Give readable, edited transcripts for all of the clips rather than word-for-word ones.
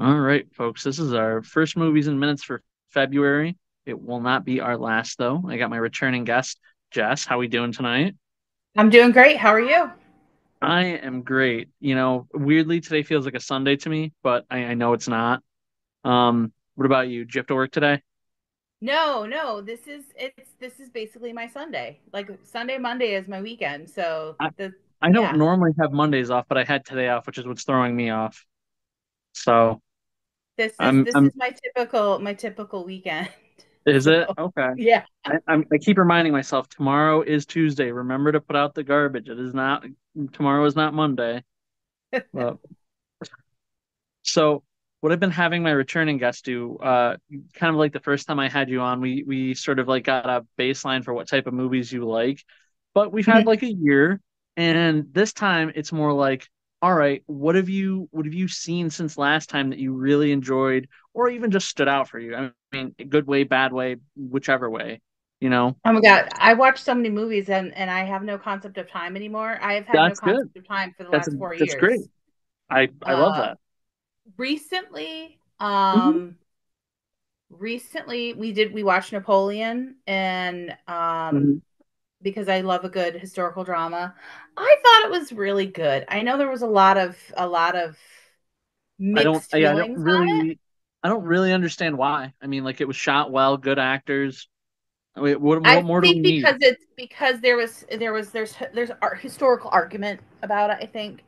All right, folks. This is our first movies and minutes for February. It will not be our last, though. I got my returning guest, Jess. How we doing tonight? I'm doing great. How are you? I am great. Weirdly, today feels like a Sunday to me, but I know it's not. What about you? Did you have to work today? No. This is basically my Sunday. Like Sunday, Monday is my weekend. So I, the I don't yeah, normally have Mondays off, but I had today off, which is what's throwing me off. So this I'm. is my typical weekend. Is So it okay? yeah. I keep reminding myself tomorrow is Tuesday. Remember to put out the garbage. It is not tomorrow is not Monday. Well, so what I've been having my returning guests do, kind of like the first time I had you on, we sort of like got a baseline for what type of movies you like, but we've had like a year, and this time it's more like, all right, what have you seen since last time that you really enjoyed, or even just stood out for you? I mean, good way, bad way, whichever way, you know. Oh my God. I watch so many movies and I have no concept of time anymore. I have had no That's good. concept of time for the That's last 4 that's great. years. I love Uh that. recently, Hmm. we watched Napoleon and Hmm. because I love a good historical drama. I thought it was really good. I know there was a lot of mixed I don't feelings on it. I don't really understand why. I mean, like it was shot well, good actors. I mean, what I more do we think need? because there's historical argument about it, I think.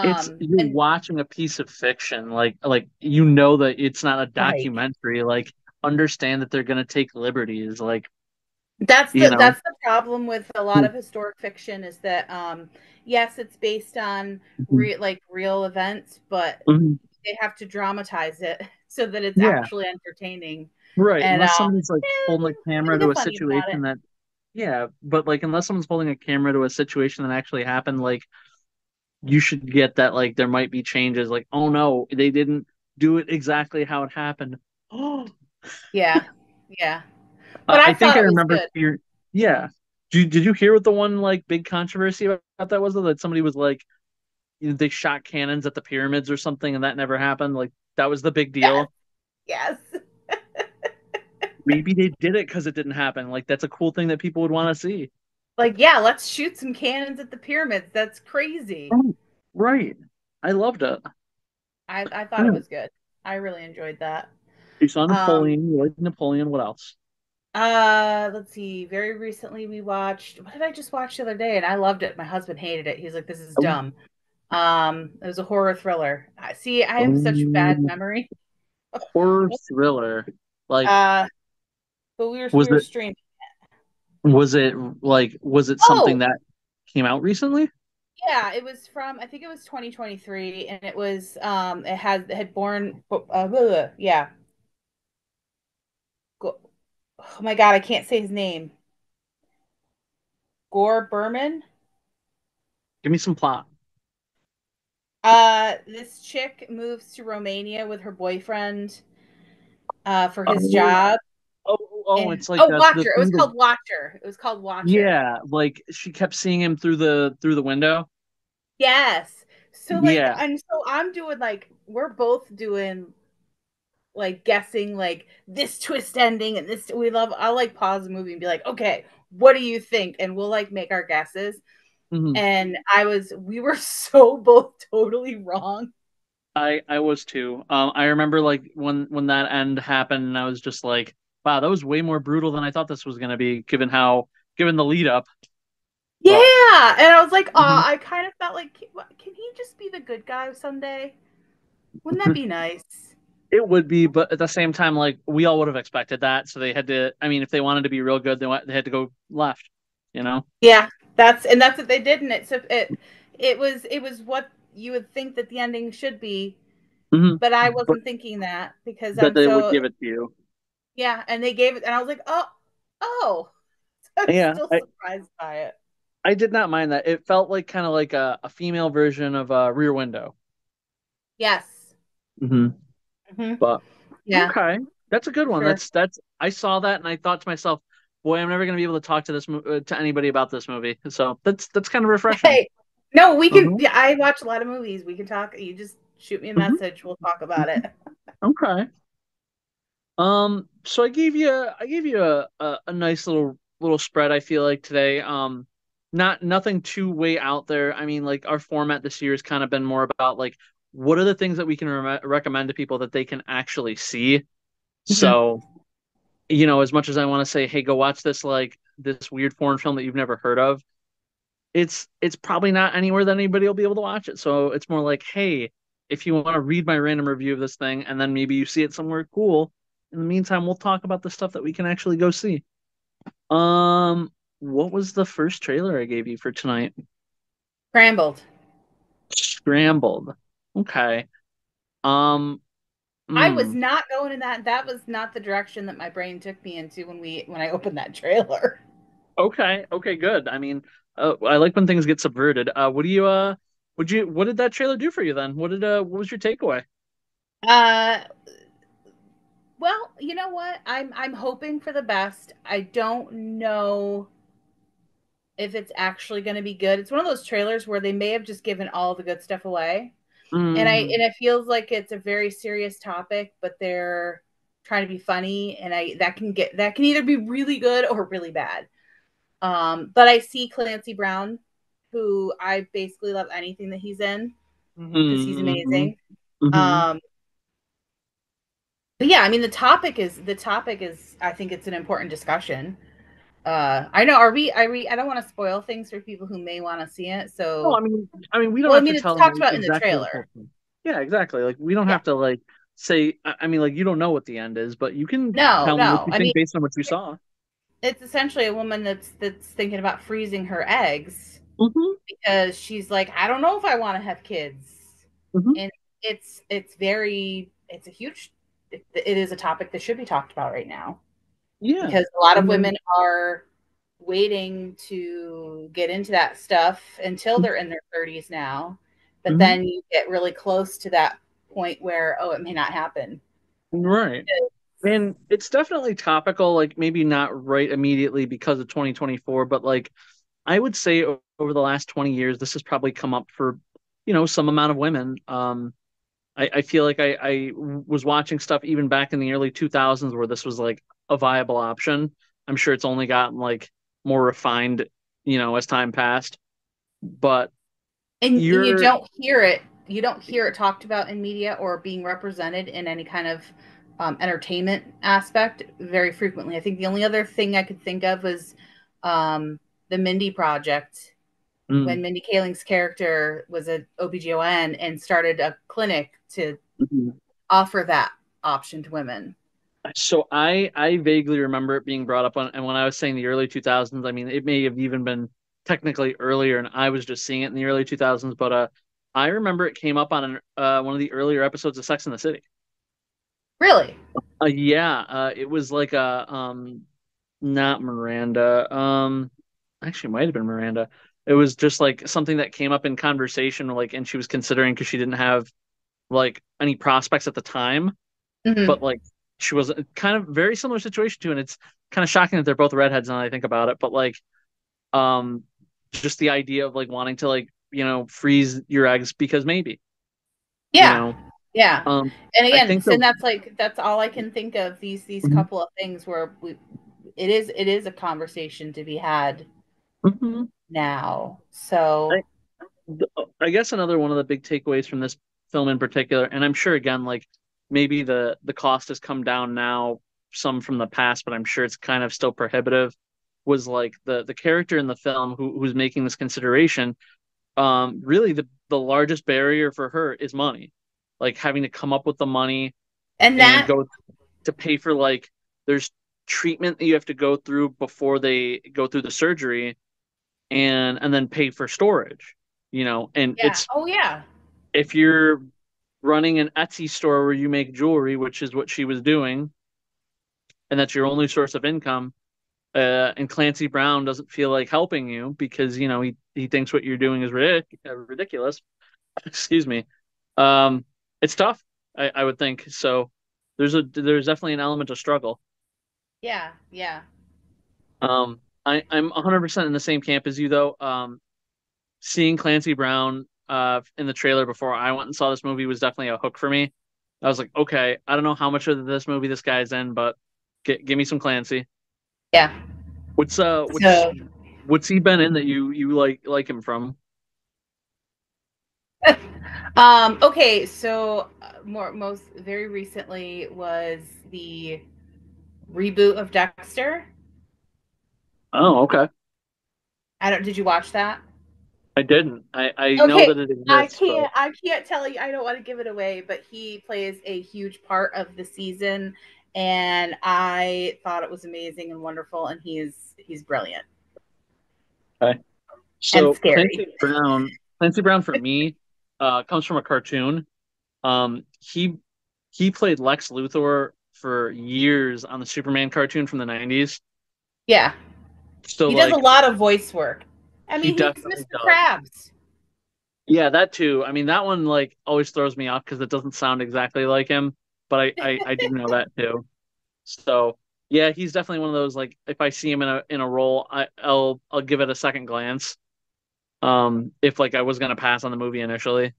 It's you're And watching a piece of fiction, like you know that it's not a right. documentary. Like understand that they're gonna take liberties. Like That's you the know. that's the problem with a lot of historic fiction is that yes, it's based on Mhm. real events, but Mhm. they have to dramatize it so that it's Yeah, actually entertaining. right. And Unless somebody's like holding a they camera get to a funny about it. situation that, yeah, but like unless someone's holding a camera to a situation that actually happened, like you should get that like there might be changes like oh no they didn't do it exactly how it happened. Oh, Yeah, yeah. But I I think thought I it was remember good. here. Yeah, did you hear what the one like big controversy about that was though, that somebody was like they shot cannons at the pyramids or something and that never happened, like that was the big Yes, deal. yes. Maybe they did it because it didn't happen, like that's a cool thing that people would want to see. Like, yeah, let's shoot some cannons at the pyramids. That's crazy. Oh, right. I loved it. I thought it Yeah. was good. I really enjoyed that. You saw Um, Napoleon, you like Napoleon, what else? let's see. Very recently we watched what did I just watch the other day? And I loved it. My husband hated it. He's like, this is Oh, dumb. It was a horror thriller. I see, I have such bad oh, memory. horror thriller. Like, Uh, but we was were it streaming. was it something Oh, that came out recently? yeah, it was from I think it was 2023, and it was it had born yeah. Oh my God, I can't say his name. Gore Berman. Give me some plot. This chick moves to Romania with her boyfriend for his Oh, job. And it's like oh, the Watcher. It was through the called Watcher. It was called Watcher. yeah, like she kept seeing him through the window. Yes. So like, Yeah. and so I'm doing like we're both doing like guessing like this twist ending and this we love. I'll like pause the movie and be like, okay, what do you think? And we'll like make our guesses. Hmm. And we were so both totally wrong. I was too. I remember like when that end happened, and I was just like, wow, that was way more brutal than I thought this was gonna be, given the lead up. But Yeah, and I was like, oh, mhm. I kind of felt like, can he just be the good guy someday? Wouldn't that be nice? It would be, but at the same time, like we all would have expected that, so they had to. I mean, if they wanted to be real good, they had to go left. You know. Yeah, that's what they did, and it was what you would think that the ending should be, Hmm. but I But wasn't thinking that because that I'm they would so give it to you. yeah, and they gave it, and I was like, oh, I'm Yeah, still surprised by it. I did not mind that. It felt like kind of like a female version of Rear Window. Yes. Hmm. Hmm. But Yeah, okay, that's a good for one. sure. That's I saw that and I thought to myself, boy, I'm never gonna be able to talk to to anybody about this movie. So that's kind of refreshing. Hey, no, we can. Uh-huh. Yeah, I watch a lot of movies. We can talk. You just Shoot me a Mhm. message. We'll talk about it. Okay. So I gave you a nice little spread, I feel like today. Nothing too way out there. I mean, like our format this year has kind of been more about like what are the things that we can recommend to people that they can actually see. Mhm. So, as much as I want to say, hey, go watch this weird foreign film that you've never heard of, it's probably not anywhere that anybody will be able to watch it. So it's more like, hey, if you want to read my random review of this thing and then maybe you see it somewhere cool, in the meantime, we'll talk about the stuff that we can actually go see. Um, what was the first trailer I gave you for tonight? Scrambled. Scrambled. Okay. Um, I was mm, not going in that. That was not the direction that my brain took me into when I opened that trailer. okay, okay, good. I mean, I like when things get subverted. What did that trailer do for you then? What was your takeaway? Uh, well, you know what? I'm hoping for the best. I don't know if it's actually going to be good. It's one of those trailers where they may have just given all the good stuff away. And Mm, it feels like it's a very serious topic, but they're trying to be funny, and I that can either be really good or really bad. But I see Clancy Brown, who I basically love anything that he's in because he's mm, amazing. mm. Um, but yeah, I mean the topic is I think it's an important discussion. I know I don't want to spoil things for people who may want to see it. No, So we don't well, I have to mean it's tell them talked like about in the exactly the trailer. whole thing. Yeah, exactly. Like we don't Yeah. have to like say. Like you don't know what the end is, but you can No, tell them what no. you I mean think based on what you saw. it's essentially a woman that's thinking about freezing her eggs Hmm. because she's like, I don't know if I want to have kids. Hmm. And it's a huge it is a topic that should be talked about right now Yeah, because a lot of and then women are waiting to get into that stuff until they're in their 30s now. But mhm. then you get really close to that point where, oh, it may not happen. Right. And it's definitely topical. Like maybe not right immediately because of 2024, but like I would say over the last 20 years, this has probably come up for some amount of women. I feel like I was watching stuff even back in the early 2000s where this was like a viable option. I'm sure it's only gotten like more refined, as time passed. But And you're, you don't hear it talked about in media or being represented in any kind of entertainment aspect very frequently. I think the only other thing I could think of was the Mindy Project when mm, Mindy Kaling's character was an OBGYN and started a clinic to mhm. offer that option to women. So I vaguely remember it being brought up on, and when I was saying the early 2000s, I mean it may have even been technically earlier, and I was just seeing it in the early 2000s. But I remember it came up on one of the earlier episodes of Sex and the City. Really? Yeah, it was like a not Miranda. Actually, it might have been Miranda. It was just like something that came up in conversation, like, and she was considering because she didn't have like any prospects at the time, but Mm-hmm. like she was kind of very similar situation to, and it's kind of shocking that they're both redheads now that I think about it. But like, um, just the idea of like wanting to like freeze your eggs because maybe you Yeah. know, Yeah. um, And I again, think so the that's all I can think of these Mhm. couple of things where it is a conversation to be had Mhm. now. So I guess another one of the big takeaways from this film in particular, and I'm sure again, like maybe the cost has come down now, some from the past, but I'm sure it's kind of still prohibitive. Was like the character in the film who's making this consideration. Really the largest barrier for her is money, like having to come up with the money and and that go to pay for like there's treatment that you have to go through before they go through the surgery and then pay for storage, and yeah. it's Oh yeah. if you're running an Etsy store where you make jewelry, which is what she was doing, and that's your only source of income, and Clancy Brown doesn't feel like helping you because he thinks what you're doing is ridiculous. Excuse me. Um, it's tough. I would think so. There's definitely an element of struggle. Yeah. Yeah. I'm 100% in the same camp as you though. Seeing Clancy Brown in the trailer before I went and saw this movie was definitely a hook for me. I was like, okay, I don't know how much of this movie this guy's in, but give me some Clancy. Yeah. What's So, what's he been in that you like him from? okay, so most very recently was the reboot of Dexter. Oh, okay. I don't. Did you watch that? I didn't. I know Okay, that it exists, but I can't tell you. I don't want to give it away, but he plays a huge part of the season, and I thought it was amazing and wonderful. And he's brilliant okay. and So scary. Clancy Brown for me, comes from a cartoon. He played Lex Luthor for years on the Superman cartoon from the 90s. Yeah, So he does a like lot of voice work. I he mean, he's definitely Mr. does. Krabs. Yeah, that too. I mean, that one like always throws me off because it doesn't sound exactly like him, but I do know that too. So yeah, he's definitely one of those like if I see him in a role, I'll give it a second glance. If like I was gonna pass on the movie initially.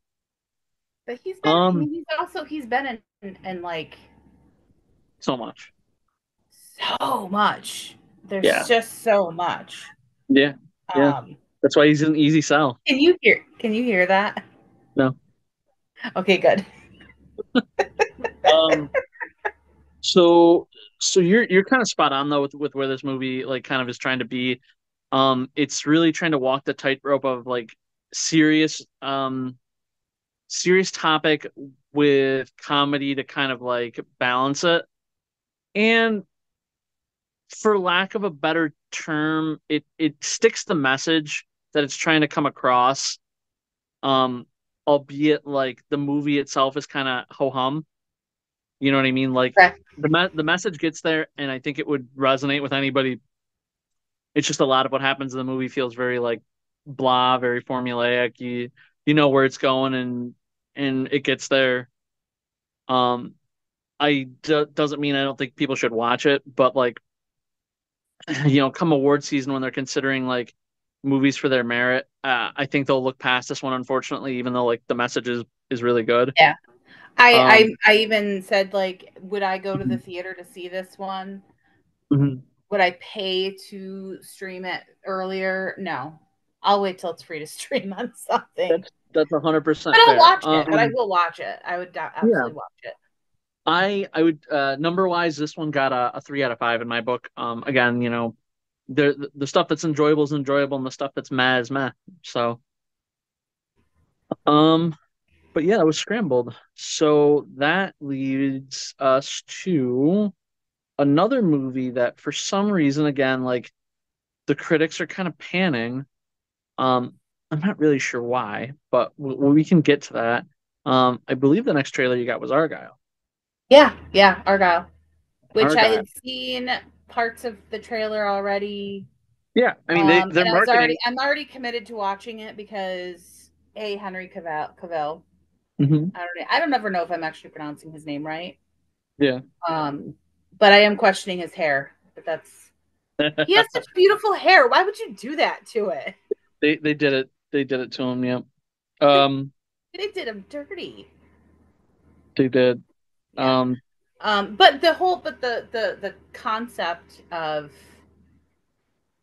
But he's been. I Um, mean, he's been in like so much. so much. There's Yeah, just so much. yeah, yeah. Um, That's why he's an easy sell. Can you hear that? No. Okay, good. Um, so you're kind of spot on though with where this movie like kind of is trying to be. It's really trying to walk the tightrope of like serious serious topic with comedy to kind of like balance it. And for lack of a better term, it sticks the message that it's trying to come across. Um, Albeit like the movie itself is kind of ho hum. You know what I mean? Like Okay. the message gets there, and I think it would resonate with anybody. It's just a lot of what happens in the movie feels very like blah, very formulaic. You know where it's going, and it gets there. Um, doesn't mean I don't think people should watch it, but like come award season when they're considering like movies for their merit, I think they'll look past this one, unfortunately, even though like the message is really good. Yeah. Um, I even said like, would I go to the mhm, theater to see this one? mhm. Would I pay to stream it earlier? No. I'll wait till it's free to stream on something. That's But 100% I'll fair. watch it. But I will watch it. I would Yeah, absolutely watch it. I would number wise, this one got a 3 out of 5 in my book. Again, the stuff that's enjoyable is enjoyable, and the stuff that's meh is meh. So, um, but yeah, it was scrambled. So that leads us to another movie that, for some reason, again, like the critics are kind of panning. Um, I'm not really sure why, but we can get to that. I believe the next trailer you got was Argyle. Yeah, yeah, Argyle. Which I Argyle. had seen parts of the trailer already. Yeah, I mean they're And marketing. I'm already committed to watching it because Henry Cavill. Hmm. I don't ever know if I'm actually pronouncing his name right. Yeah. Um, but I am questioning his hair. But that's he has such beautiful hair. Why would you do that to it? They did it. They did it to him. Yeah. They Um, they did him dirty. they did. Yeah. Um, But the concept of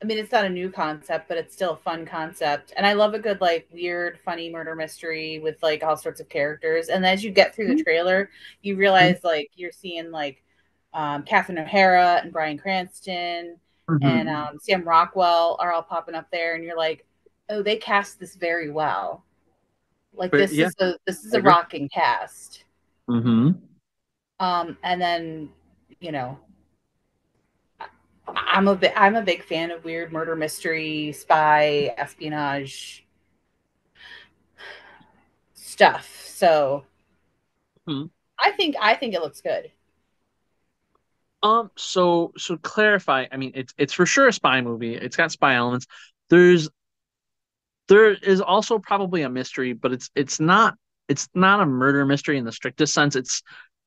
I mean, it's not a new concept, but it's still a fun concept. And I love a good, like, weird, funny murder mystery with, like, all sorts of characters. And as you get through the trailer, you realize, like, you're seeing, like, Catherine O'Hara and Bryan Cranston and mhm. Sam Rockwell are all popping up there. And you're like, oh, they cast this very well. Like, But yeah, this is I a agree. rocking cast. Hmm. And then, you know, I'm a big fan of weird murder mystery, spy, espionage stuff. So Hmm. I think it looks good. So clarify. I mean, it's for sure a spy movie. It's got spy elements. There's there is also probably a mystery, but it's not a murder mystery in the strictest sense.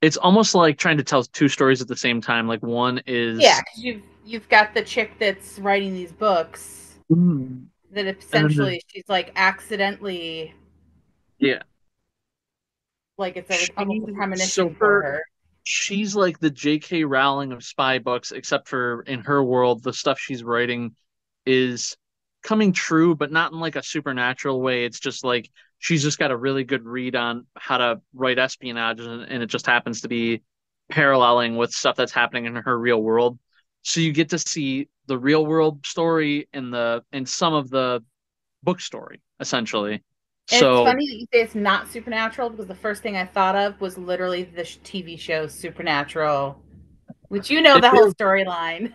It's almost like trying to tell two stories at the same time. Like one Yeah, is because you've got the chick that's writing these books mm, that and then essentially she's like accidentally. Yeah. Like it's like almost a She so premonition for her her. she's like the J.K. Rowling of spy books, except for in her world, the stuff she's writing is coming true, but not in like a supernatural way. It's just like she's just got a really good read on how to write espionage, and it just happens to be paralleling with stuff that's happening in her real world. So you get to see the real world story in the in some of the book story, essentially. And it's So funny that you say it's not supernatural because the first thing I thought of was literally the TV show Supernatural, which you know it the whole is. storyline.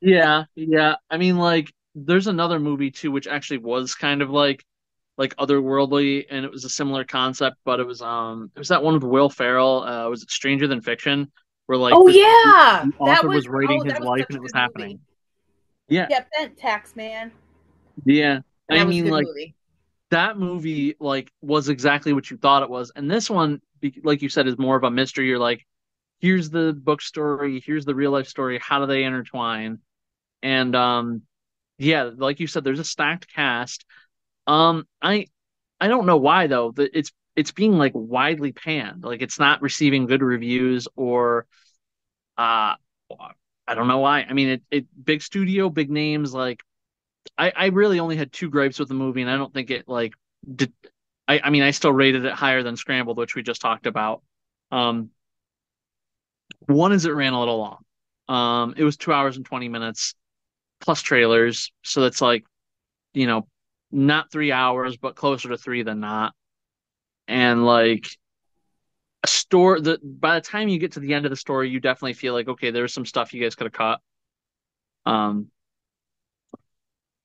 Yeah, yeah. I mean, like, there's another movie too, which actually was kind of like otherworldly, and it was a similar concept, but it was that one with Will Ferrell. Was it Stranger Than Fiction, where like Oh yeah, the that author was was writing his that was life such and a it was good movie. happening. Yeah, Yeah, Bent Tax Man. yeah. I That was a mean, good like movie. that movie like was exactly what you thought it was, and this one, like you said, is more of a mystery. You're like, here's the book story, here's the real life story. How do they intertwine? And yeah, like you said, there's a stacked cast. Um, I I don't know why though. That it's being like widely panned. Like it's not receiving good reviews or uh I don't know why. I mean it big studio, big names, like I really only had two gripes with the movie and I don't think it like did I mean I still rated it higher than Scrambled, which we just talked about. Um One is it ran a little long. It was 2 hours and 20 minutes plus trailers. So that's like, you know, not 3 hours, but closer to three than not. And like a store that by the time you get to the end of the story, you definitely feel like, okay, there's some stuff you guys could have cut. Um,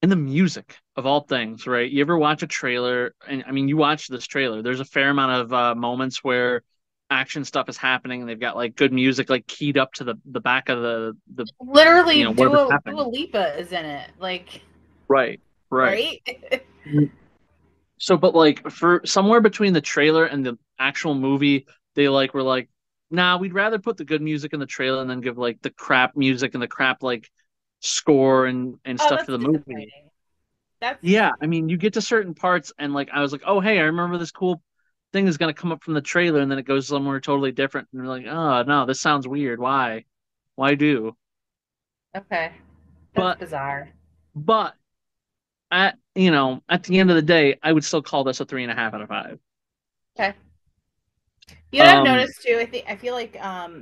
and the music of all things, right? You ever watch a trailer, and I mean, you watch this trailer. There's a fair amount of moments where action stuff is happening, and they've got like good music, like keyed up to the back of the Literally, whatever's Dua happening. Lipa is in it. Like, Right, right. right? So, but like for somewhere between the trailer and the actual movie, they like were like, nah, we'd rather put the good music in the trailer and then give like the crap music and the crap like score and Oh, stuff to that's the movie. disappointing. That's Yeah, I disappointing. mean, you get to certain parts and like I was like, oh hey, I remember this cool thing is gonna come up from the trailer, and then it goes somewhere totally different, and you're like, oh no, this sounds weird. Why? Why do? Okay, that's But bizarre. but at at the end of the day, I would still call this a 3.5 out of 5. Okay. You know, I've Um, noticed too. I feel like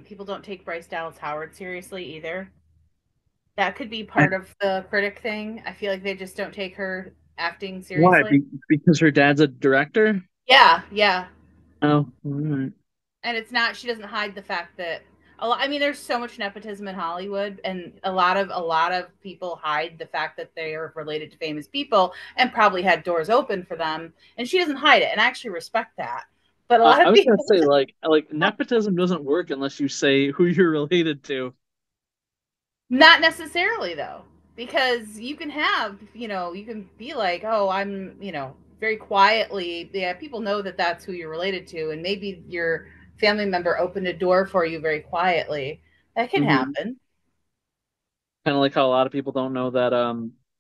people don't take Bryce Dallas Howard seriously either. That could be part of the critic thing. I feel like they just don't take her acting Why? seriously. Because her dad's a director? Yeah, yeah. Oh, all right. And it's not, she doesn't hide the fact that a lot, I mean, there's so much nepotism in Hollywood, and a lot of people hide the fact that they are related to famous people and probably had doors open for them, and she doesn't hide it, and I actually respect that. But a lot I of was gonna people say just, like nepotism doesn't work unless you say who you're related to. not necessarily though, because you can have, you can be like, oh, I'm, very quietly, yeah, people know that that's who you're related to, and maybe your family member opened a door for you very quietly. That can Hmm. happen. Kind of like how a lot of people don't know that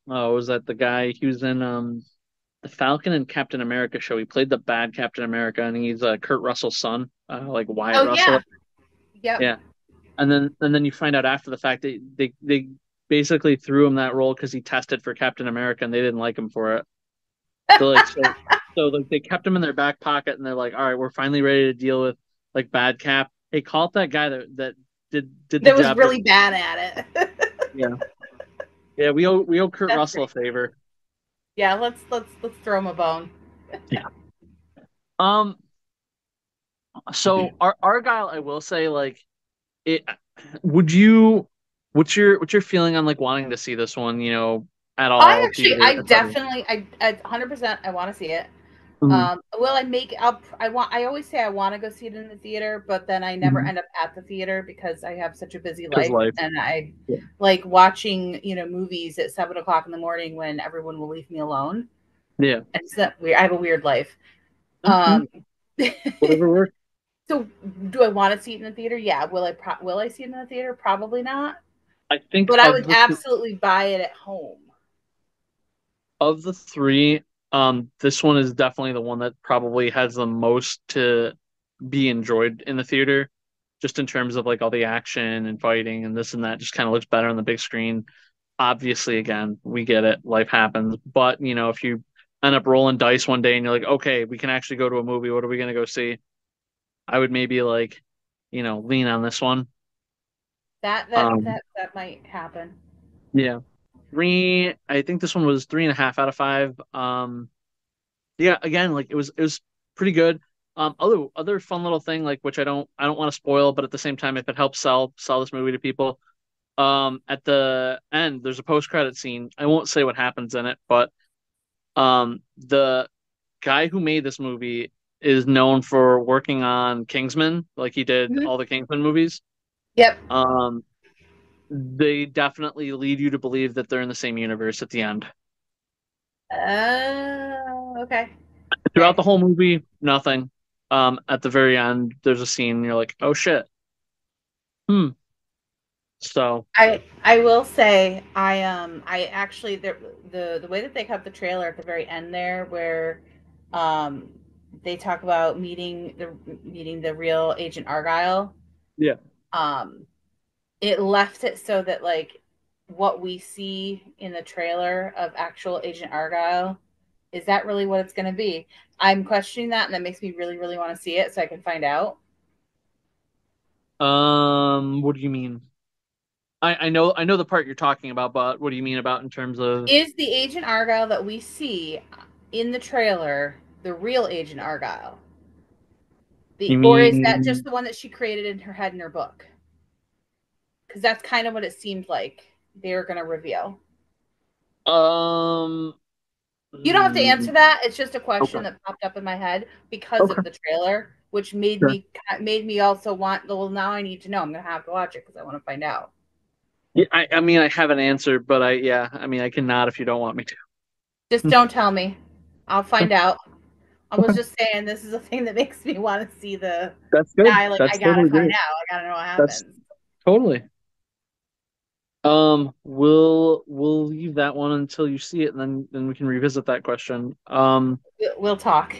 oh, was that the guy he was in the Falcon and Captain America show. He played the bad Captain America, and he's Kurt Russell's son, like Wyatt Oh Russell. yeah, yep. Yeah, and then you find out after the fact that they basically threw him that role because he tested for Captain America and they didn't like him for it. So like they kept him in their back pocket and they're like, all right, we're finally ready to deal with like bad Cap. Hey, call up that guy that did the That was job for really bad at it. yeah. Yeah, we owe Kurt That's Russell a pretty funny. favor. Yeah, let's throw him a bone. Yeah. Um so Argyle, I will say like it would you what's your feeling on like wanting to see this one, at I all, actually, theater, etc. 100% I want to see it. Hmm. Will I make up? I always say I want to go see it in the theater, but then I never end up at the theater because I have such a busy Because life, life. and I Yeah. like watching, movies at 7 o'clock in the morning when everyone will leave me alone. Yeah. It's that weird. I have a weird life. Mhm. Um, Whatever works. so do I want to see it in the theater? Yeah. Will I see it in the theater? Probably not. I think But I would absolutely buy it at home. of the three, This one is definitely the one that probably has the most to be enjoyed in the theater, just in terms of like all the action and fighting and this and that. Just kind of looks better on the big screen. Obviously, again, we get it, life happens. But if you end up rolling dice one day and you're like, okay, we can actually go to a movie. What are we gonna go see? I would maybe like, lean on this one. Um, That might happen. yeah. I think this one was 3.5 out of 5. Yeah, again, like it was pretty good. Other fun little thing, like which I don't want to spoil, but at the same time, if it helps sell this movie to people, at the end there's a post credit scene. I won't say what happens in it, but the guy who made this movie is known for working on Kingsman, like he did Mhm. all the Kingsman movies. Yep. Um, they definitely lead you to believe that they're in the same universe at the end. Okay. Throughout Okay. the whole movie, nothing. At the very end, there's a scene and you're like, oh shit. Hmm. So, I will say I actually the way that they cut the trailer at the very end there where um they talk about meeting the real Agent Argylle. yeah. um it left it so that like what we see in the trailer of actual Agent Argylle, is that really what it's going to be? I'm questioning that, and that makes me really really want to see it so I can find out. What do you mean? I know the part you're talking about, but what do you mean about in terms of Is the Agent Argylle that we see in the trailer the real Agent Argylle? you Or is that just mean the one that she created in her head in her book? Because that's kind of what it seemed like they were going to reveal. um You don't have to hmm, answer that. It's just a question okay. that popped up in my head because Okay. of the trailer, which Sure. made me also want. Well, now I need to know. I'm gonna have to watch it because I want to find out. Yeah, I mean I have an answer, but I mean I cannot if you don't want me Just to. don't tell me. I'll find out. I was just saying this is a thing that makes me want to see the. That's Now good. I That's gotta totally find great. out. I gotta know what That's happens. totally. We'll leave that one until you see it, and then we can revisit that question. We'll talk.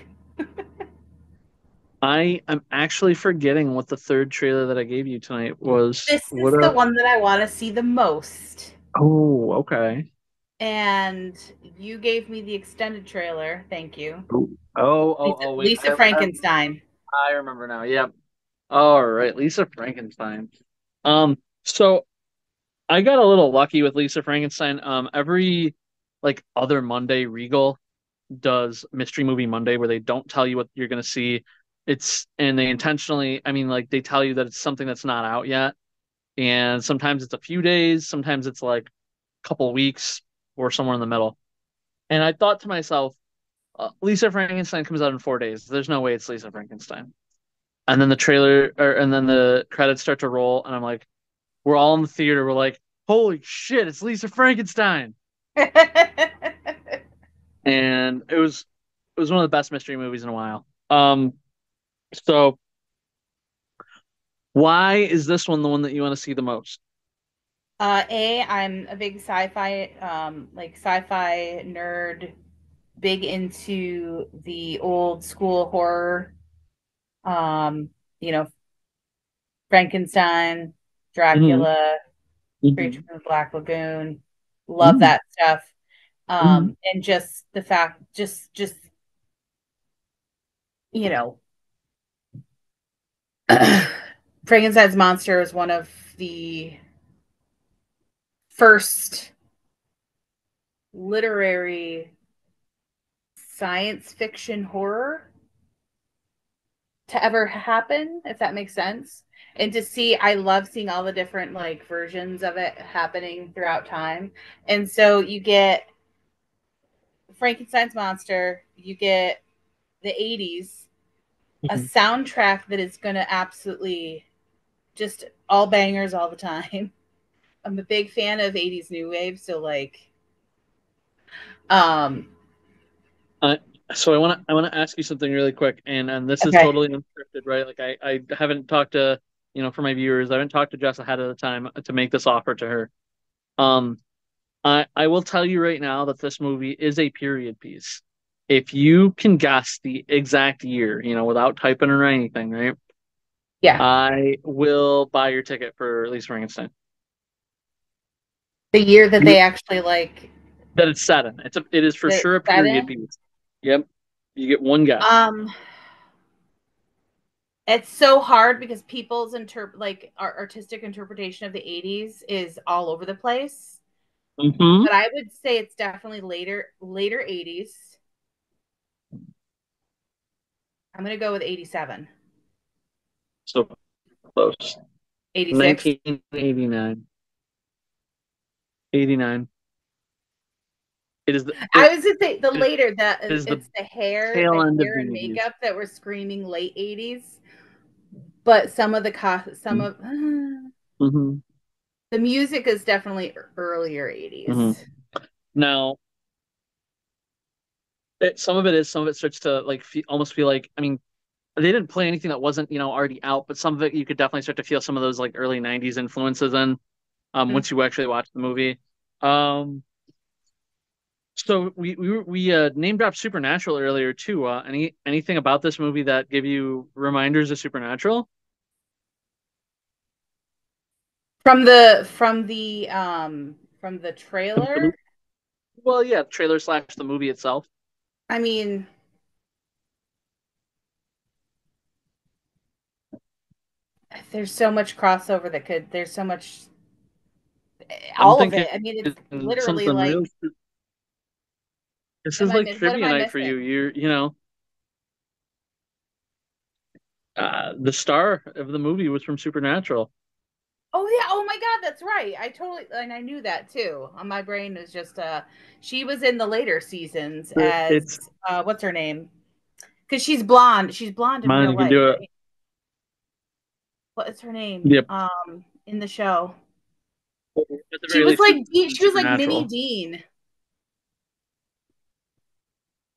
I am actually forgetting what the third trailer that I gave you tonight was. This is the one that I want to see the most. Oh, okay. And you gave me the extended trailer. Thank you. Oh, oh, wait. Lisa Frankenstein. I remember now. Yep. All right, Lisa Frankenstein. So I got a little lucky with Lisa Frankenstein. Every like other Monday, Regal does Mystery Movie Monday where they don't tell you what you're gonna see. And they intentionally, I mean, like they tell you that it's something that's not out yet. And sometimes it's a few days, sometimes it's like a couple of weeks or somewhere in the middle. And I thought to myself, Lisa Frankenstein comes out in 4 days. There's no way it's Lisa Frankenstein. And then and then the credits start to roll, and I'm like, we're all in the theater. We're like, holy shit, it's Lisa Frankenstein. And it was one of the best mystery movies in a while. So why is this one the one that you want to see the most? I'm a big sci-fi nerd, big into the old school horror. Um, you know, Frankenstein, Hmm. Dracula, Creature Hmm. from the Black Lagoon. Love Hmm. that stuff. Hmm. And just the fact, just you know, Frankenstein's monster is one of the first literary science fiction horror to ever happen, if that makes sense. And to see, I love seeing all the different like versions of it happening throughout time. And so you get Frankenstein's monster, you get the 80s, a Hmm. soundtrack that is going to absolutely just all bangers all the time. I'm a big fan of 80s new wave, so like um Uh, so I want to ask you something really quick, and this is okay. totally unscripted, right? Like I haven't talked to for my viewers, I haven't talked to Jess ahead of the time to make this offer to her. Um, I will tell you right now that this movie is a period piece. If you can guess the exact year, without typing or anything, right? Yeah. I will buy your ticket for at least Frankenstein. The year that You they actually like that it's set in. It is for that sure a set period in. piece. Yep. You get one guess. It's so hard because people's artistic interpretation of the 80s is all over the place. Mm-hmm. But I would say it's definitely later 80s. I'm going to go with 87. So close. 86. 1989. 89. It is the I it was going to say the is later that the it's tail the end of hair the and 80s. makeup that were screaming late 80s, but some of Mm-hmm. the music is definitely earlier Mm-hmm. 80s. Now, some of it starts to like almost feel like, I mean, they didn't play anything that wasn't, already out, but some of it you could definitely start to feel some of those like early 90s influences in Mm. once you actually watch the movie. Um, so we name dropped Supernatural earlier too. Anything about this movie that give you reminders of Supernatural? From the trailer. Well, yeah, trailer slash the movie itself. I mean, there's so much crossover that could there's so much I'm all of thinking it. I mean, it's literally something real. like This is like what am trivia I night for you. missing? The star of the movie was from Supernatural. Oh yeah, oh my god, that's right. I totally and I knew that too. My brain is just she was in the later seasons as It's what's her name? Because she's blonde. She's blonde in mine. real You can life, do it. right? What is her name? Yep. In the show. At the very least, in She was like mini Supernatural. Dean.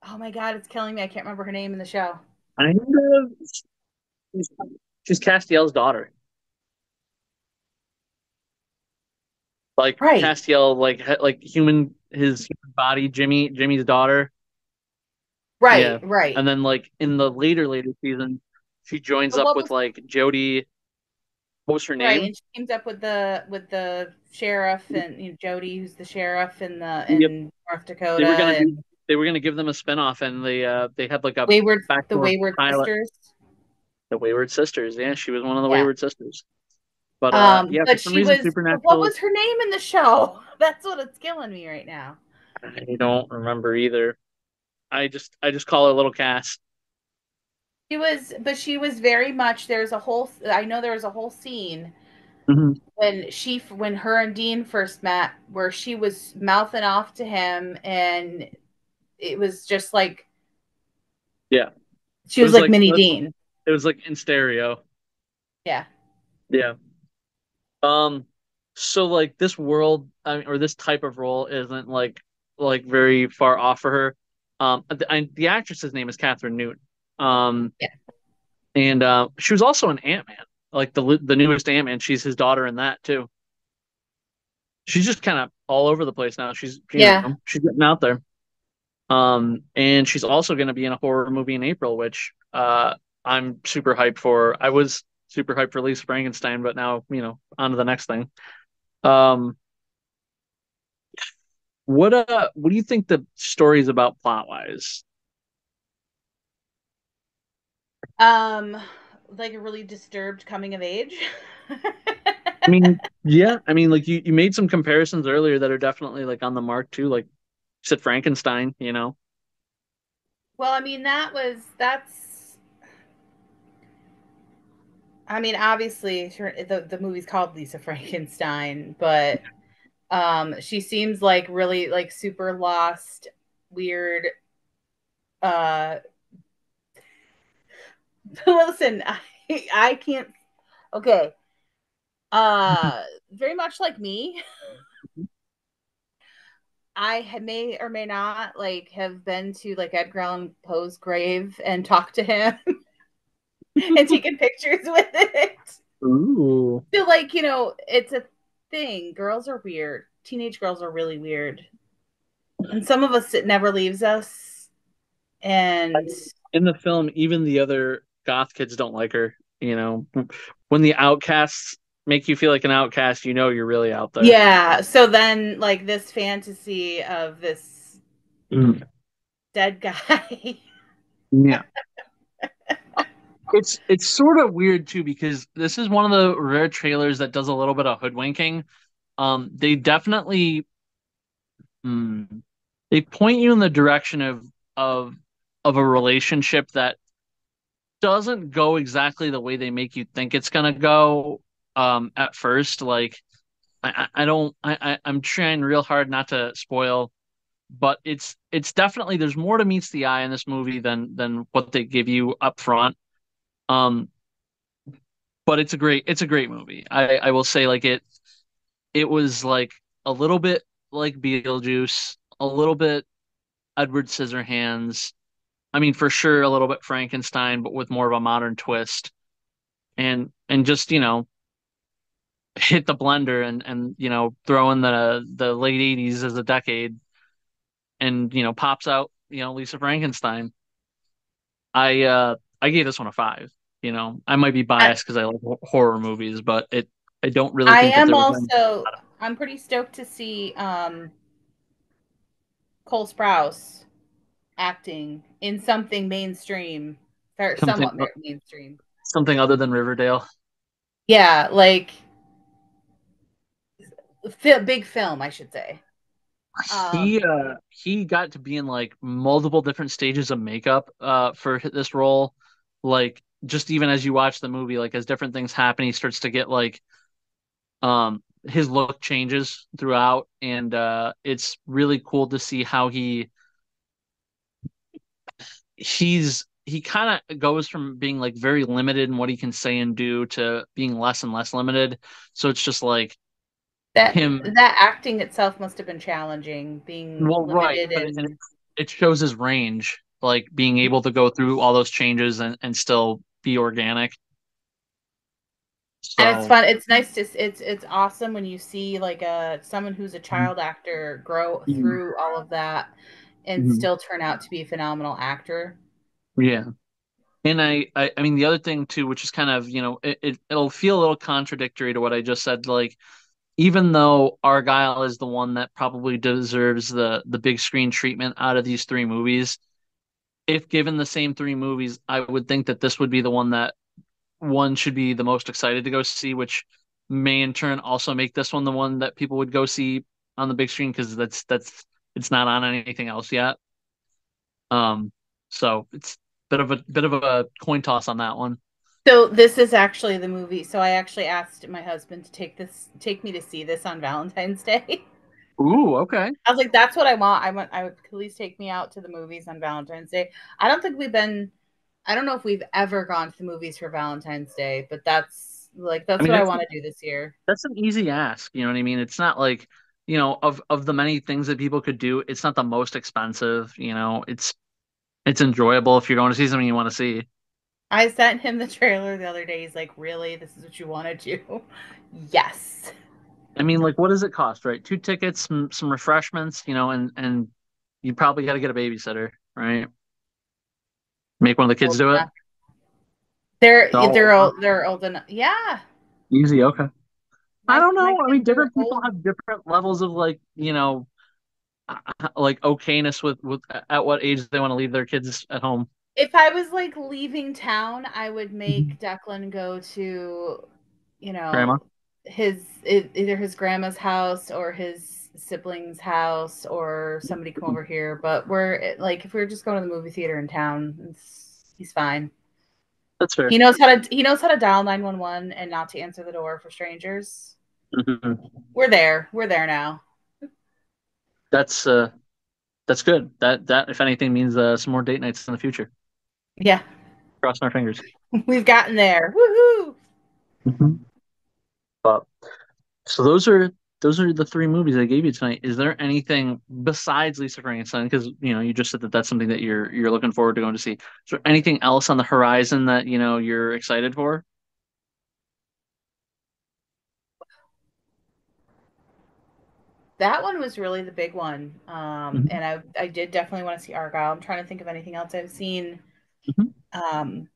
Oh my god, it's killing me. I can't remember her name in the show. Kind of. She's, she's Castiel's daughter. Like Right, Castiel, like his human body, Jimmy's daughter. Yeah, right. and then like in the later season, she joins But up what with was like Jody. What was her right? name? And she teams up with the sheriff and Jody, who's the sheriff Yep. in North They were Dakota, gonna do. and They were gonna give them a spinoff, and they had like a The backdoor Wayward pilot. Sisters. The Wayward Sisters. Yeah, she was one of the Yeah. Wayward Sisters. But yeah, for But some reason, what Supernatural. was her name in the show? That's what it's killing me right now. I don't remember either. I just call her Little Cass. She was very much. I know there was a whole scene Hmm. when her and Dean first met, where she was mouthing off to him, and it was just like Yeah, she it was was like like mini Dean. it was like in stereo. Yeah. Yeah. Um. So like this world, I mean, or this type of role isn't like very far off for her. The actress's name is Catherine Newton. Um, Yeah. and she was also an Ant-Man, like the newest Ant-Man. She's his daughter in that too. She's just kind of all over the place now. Yeah. She's getting out there. And she's also going to be in a horror movie in April, which I'm super hyped for. I was super hyped for Lisa Frankenstein, but now, on to the next thing. Um, what do you think the story's about plot wise? Um, like a really disturbed coming of age. I mean, yeah, I mean, like you made some comparisons earlier that are definitely like on the mark too. Like you said, Frankenstein. Well, I mean, that's. I mean, obviously, the movie's called Lisa Frankenstein, but she seems like really like super lost, weird. Uh, listen, I can't. Okay, very much like me. May or may not like have been to like Edgar Allan Poe's grave and talked to him and taken pictures with it. Ooh. So like, it's a thing. Girls are weird. Teenage girls are really weird. And some of us it never leaves us. And In the film, even the other goth kids don't like her. When the outcasts make you feel like an outcast, you're really out there. yeah, so then like this fantasy of this Mm. dead guy. Yeah. It's sort of weird too because this is one of the rare trailers that does a little bit of hoodwinking. They definitely mm, they point you in the direction of of a relationship that doesn't go exactly the way they make you think it's gonna go at first. Like I don't I'm trying real hard not to spoil, but it's definitely there's more to meets the eye in this movie than what they give you up front. Um, but it's a great movie. I will say like it was like a little bit like Beetlejuice, a little bit Edward Scissorhands. I mean, for sure, a little bit Frankenstein, but with more of a modern twist. And just hit the blender and throw in the late '80s as a decade, and pops out Lisa Frankenstein. I gave this one a 5. I might be I, biased because I like horror movies, but I don't really I think that am there was any. also I'm pretty stoked to see Cole Sprouse acting in something mainstream or something somewhat mainstream. something other than Riverdale. Yeah, like big film, I should say. He Um, uh he got to be in like multiple different stages of makeup for this role. Like just even as you watch the movie, like as different things happen, he starts to get like his look changes throughout, and it's really cool to see how he kind of goes from being like very limited in what he can say and do to being less and less limited. So it's just like that him. that acting itself must have been challenging, being Well, right, limited but and and it shows his range, like being able to go through all those changes and still be organic. it's So fun. It's nice to it's awesome when you see like a someone who's a child actor grow mhm, through all of that and mhm, still turn out to be a phenomenal actor. yeah. And I mean the other thing too, which is kind of, it'll feel a little contradictory to what I just said. Like even though Argylle is the one that probably deserves the big screen treatment out of these three movies, if given the same three movies, I would think that this would be the one that one should be the most excited to go see, which may in turn also make this one the one that people would go see on the big screen because that's it's not on anything else yet. Um, so it's bit of a coin toss on that one. So this is actually the movie. So I actually asked my husband to take me to see this on Valentine's Day. Ooh, okay. I was like, that's what I want. I would please take me out to the movies on Valentine's Day. I don't think we've been I don't know if we've ever gone to the movies for Valentine's Day, but I that's mean what I want to do this year. that's an easy ask, you know what I mean? It's not like, of the many things that people could do, it's not the most expensive, it's enjoyable if you're going to see something you want to see. I sent him the trailer the other day. He's like, "Really? This is what you want to do?" Yes. I mean, like, what does it cost, right? Two tickets, some refreshments, and you probably got to get a babysitter, right? Make one of the kids Old do it. enough. They're all They're old enough. Yeah. easy. Okay. I don't My know. I mean, kids are different people old. have different levels of like, like okayness with at what age they want to leave their kids at home. If I was like leaving town, I would Mhm. make Declan go to, you Grandma. know, either his grandma's house or his siblings' house or somebody come over here. But we're like, if we're just going to the movie theater in town, he's fine. That's fair. He knows how to dial 911 and not to answer the door for strangers. Mhm. We're there. We're there now. That's uh that's good. That if anything means some more date nights in the future. Yeah, Crossing our fingers. we've gotten there. Woohoo! Mhm. But so those are the three movies I gave you tonight. Is there anything besides Lisa Frankenstein? Because you just said that that's something that you're looking forward to going to see. Is there anything else on the horizon that you're excited for? That one was really the big one. Mhm. And I did definitely want to see Argylle. I'm trying to think of anything else I've seen Mhm. um,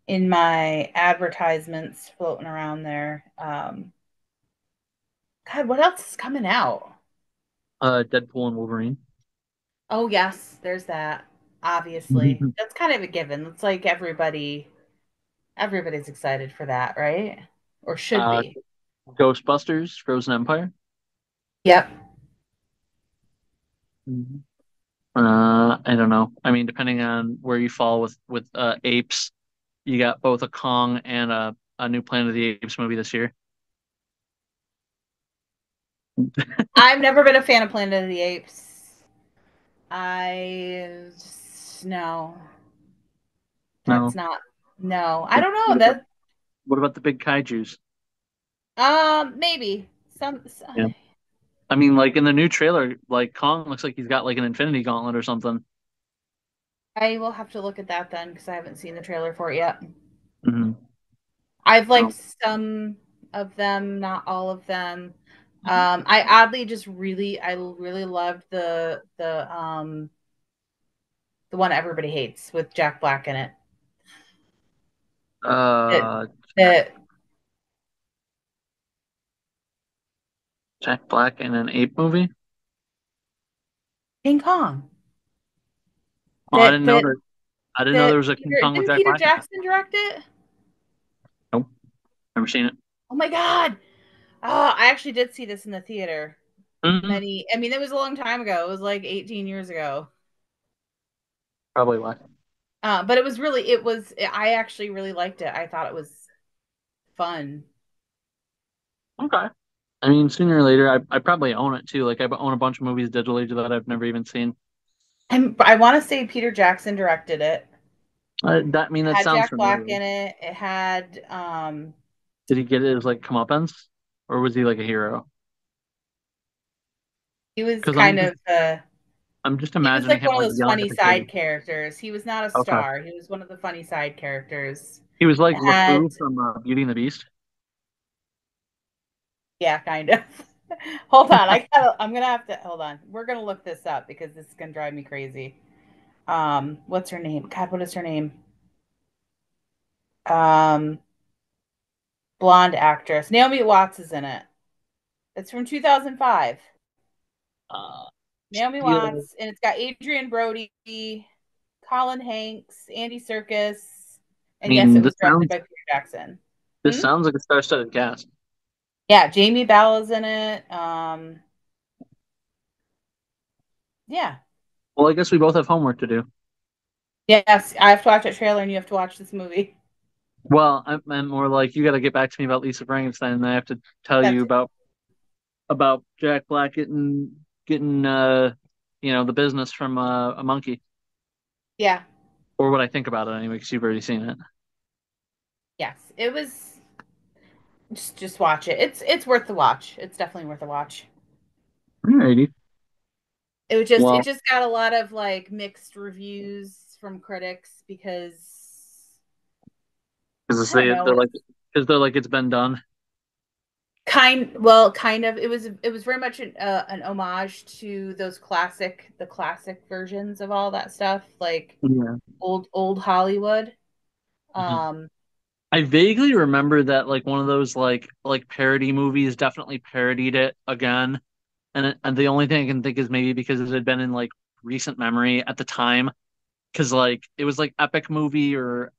in my advertisements floating around there. God, what else is coming out? Deadpool and Wolverine. Oh yes, there's that. Obviously, Mhm. that's kind of a given. It's like everybody's excited for that, right? Or should Uh, be. Ghostbusters, Frozen Empire. Yep. Mhm. I don't know. I mean, depending on where you fall with apes, you got both a Kong and a new Planet of the Apes movie this year. I've never been a fan of Planet of the Apes. I just, no, that's No. not. No, I What, don't know what about that. what about the big kaijus? Maybe some. Yeah. I mean, like in the new trailer, like Kong looks like he's got like an Infinity Gauntlet or something. I will have to look at that then because I haven't seen the trailer for it yet. Hmm. I've liked No. some of them, not all of them. I oddly just I really loved the one everybody hates with Jack Black in it. It, Uh, it Jack Black in an ape movie? King Kong. Oh, That I didn't know there that was a King Peter Kong with didn't Jack Peter Black in it. Jackson direct it? Nope, never seen it. Oh my god. Oh, I actually did see this in the theater. Hmm. I mean, it was a long time ago. It was like 18 years ago. Probably why. But I actually really liked it. I thought it was fun. Okay. I mean, sooner or later, I probably own it too. Like I own a bunch of movies digitally that I've never even seen. I want to say Peter Jackson directed it. That I mean, It that had sounds Jack Black familiar. in it. It had Did he get it as like comeuppance, or was he like a hero? he was Because I'm kind just of I'm just he was imagining like him one of like those yelling at funny the kids. side characters. He was not a Okay. star. He was one of the funny side characters. He was like It had LeFou from Beauty and the Beast. Yeah, kind of. Hold on, I'm gonna have to hold on. We're gonna look this up because this is gonna drive me crazy. What's her name? God, what is her name? Um, blonde actress. Naomi Watts is in it. It's from 2005. Uh, Naomi yeah. Watts, and it's got Adrian Brody, Colin Hanks, Andy Serkis, I and yes, mean, it was directed by Peter Jackson. this Hmm? sounds like a star-studded cast. Yeah, Jamie Bell is in it. Yeah. Well, I guess we both have homework to do. Yes, I have to watch that trailer, and you have to watch this movie. Well, I'm more like you got to get back to me about Lisa Frankenstein, and I have to tell you That's about Jack Black getting the business from a monkey, yeah. or what I think about it anyway, because you've already seen it. Yes, it was. Just watch it. It's worth the watch. It's definitely worth a watch. Alrighty. It Well, just got a lot of like mixed reviews from critics because because I don't know. they're like it's been done. Kind of. It was very much an homage to the classic versions of all that stuff, like Yeah. old Hollywood. Mhm. Um, I vaguely remember that like one of those like parody movies definitely parodied it again, and the only thing I can think is maybe because it had been in like recent memory at the time, because like it was like epic movie or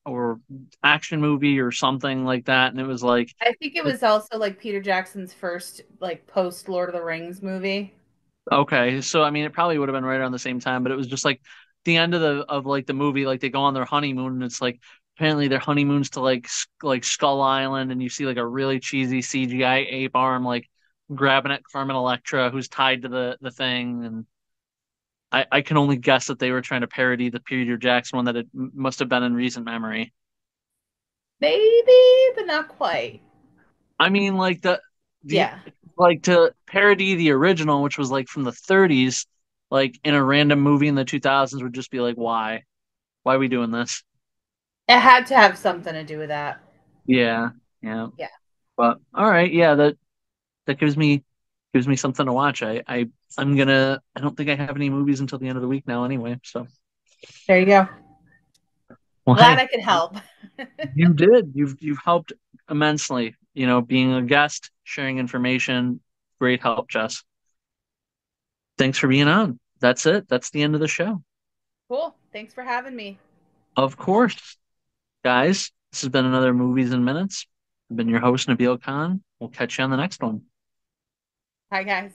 action movie or something like that, and it was like I think it was also like Peter Jackson's first like post Lord of the Rings movie. okay, so I mean it probably would have been right around the same time, but it was just like the end of like the movie, like they go on their honeymoon, and it's like apparently their honeymoon's to like Skull Island, and you see like a really cheesy CGI ape arm like grabbing at Carmen Electra, who's tied to the thing, and I can only guess that they were trying to parody the Peter Jackson one that it must have been in recent memory. Maybe, but not quite. I mean, like the Yeah. like to parody the original, which was like from the 30s, like in a random movie in the 2000s would just be like, why? Why are we doing this? It had to have something to do with that. Yeah, yeah. Yeah. But all right, yeah, that gives me gives me something to watch. I don't think I have any movies until the end of the week now anyway. So, There you go. well, Glad hey, I could help. you did. You've helped immensely. Being a guest, sharing information, great help, Jess. Thanks for being on. That's it. That's the end of the show. Cool. Thanks for having me. Of course, guys. This has been another Movies in Minutes. I've been your host, Nabil Khan. We'll catch you on the next one. Bye, guys.